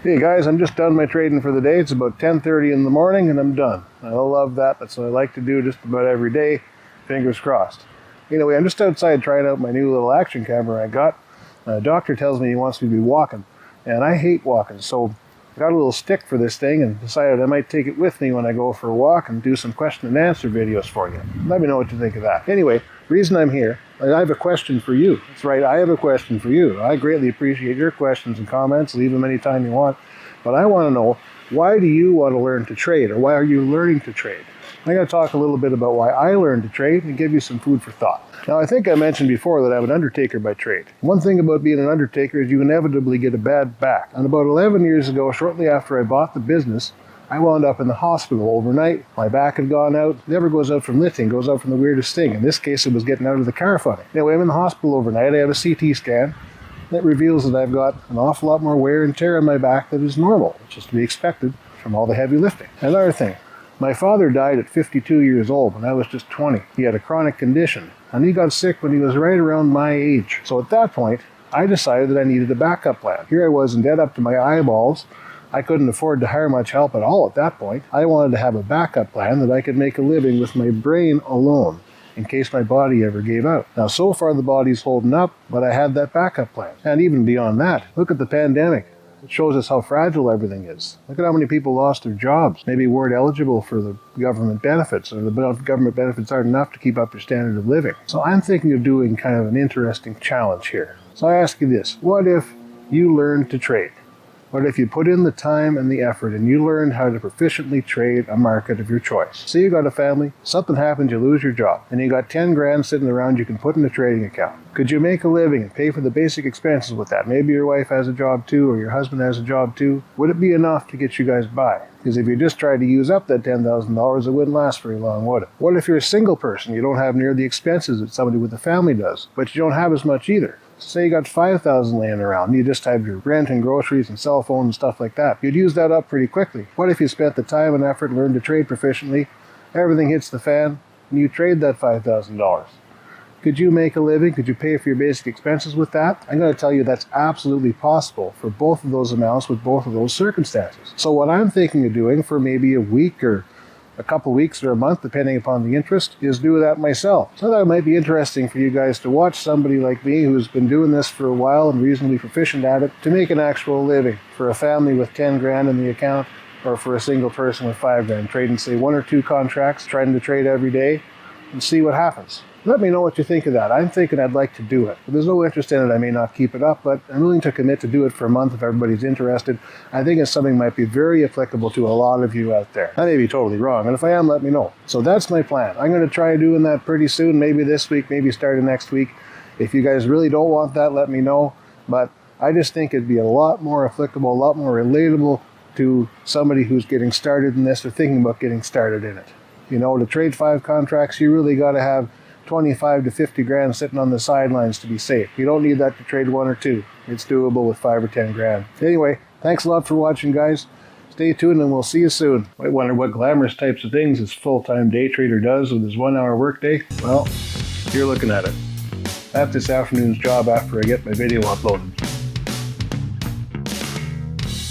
Hey guys, I'm just done my trading for the day. It's about 10:30 in the morning and I'm done. I love that. That's what I like to do just about every day. Fingers crossed. Anyway, I'm just outside trying out my new little action camera I got. The doctor tells me he wants me to be walking, and I hate walking, so I got a little stick for this thing and decided I might take it with me when I go for a walk and do some question and answer videos for you. Let me know what you think of that. Anyway, reason I'm here, I have a question for you. That's right, I have a question for you. I greatly appreciate your questions and comments. Leave them anytime you want. But I want to know, why do you want to learn to trade, or why are you learning to trade? I'm going to talk a little bit about why I learned to trade and give you some food for thought. Now, I think I mentioned before that I'm an undertaker by trade. One thing about being an undertaker is you inevitably get a bad back. And about 11 years ago, shortly after I bought the business, I wound up in the hospital overnight. My back had gone out. It never goes out from lifting, it goes out from the weirdest thing. In this case, it was getting out of the car funny. Anyway, I'm in the hospital overnight. I have a CT scan that reveals that I've got an awful lot more wear and tear in my back than is normal, which is to be expected from all the heavy lifting. Another thing, my father died at 52 years old when I was just 20. He had a chronic condition, and he got sick when he was right around my age. So at that point, I decided that I needed a backup plan. Here I was in debt up to my eyeballs. I couldn't afford to hire much help at all at that point. I wanted to have a backup plan that I could make a living with my brain alone, in case my body ever gave out. Now, so far the body's holding up, but I had that backup plan. And even beyond that, look at the pandemic. It shows us how fragile everything is. Look at how many people lost their jobs, maybe weren't eligible for the government benefits, or the government benefits aren't enough to keep up their standard of living. So I'm thinking of doing kind of an interesting challenge here. So I ask you this, what if you learned to trade? What if you put in the time and the effort and you learned how to proficiently trade a market of your choice? Say you got a family, something happens, you lose your job, and you got 10 grand sitting around you can put in a trading account. Could you make a living and pay for the basic expenses with that? Maybe your wife has a job too, or your husband has a job too. Would it be enough to get you guys by? Because if you just tried to use up that $10,000, it wouldn't last very long, would it? What if you're a single person? You don't have near the expenses that somebody with a family does, but you don't have as much either. Say you got $5,000 laying around, you just have your rent and groceries and cell phone and stuff like that. You'd use that up pretty quickly. What if you spent the time and effort, learned to trade proficiently, everything hits the fan, and you trade that $5,000? Could you make a living? Could you pay for your basic expenses with that? I'm going to tell you that's absolutely possible for both of those amounts with both of those circumstances. So what I'm thinking of doing for maybe a week or a couple weeks or a month, depending upon the interest, is do that myself. So that might be interesting for you guys to watch somebody like me who's been doing this for a while and reasonably proficient at it to make an actual living. For a family with 10 grand in the account, or for a single person with 5 grand, trading say 1 or 2 contracts, trying to trade every day and see what happens. Let me know what you think of that. I'm thinking I'd like to do it. If there's no interest in it, I may not keep it up, but I'm willing to commit to do it for a month if everybody's interested. I think it's something that might be very applicable to a lot of you out there. I may be totally wrong, and if I am, let me know. So that's my plan. I'm going to try doing that pretty soon, maybe this week, maybe starting next week. If you guys really don't want that, let me know. But I just think it'd be a lot more applicable, a lot more relatable to somebody who's getting started in this or thinking about getting started in it. You know, to trade 5 contracts, you really got to have 25 to 50 grand sitting on the sidelines to be safe. You don't need that to trade 1 or 2. It's doable with 5 or 10 grand. Anyway, thanks a lot for watching, guys. Stay tuned and we'll see you soon. I wonder what glamorous types of things this full-time day trader does with his 1-hour workday. Well, you're looking at it. That's this afternoon's job after I get my video uploaded.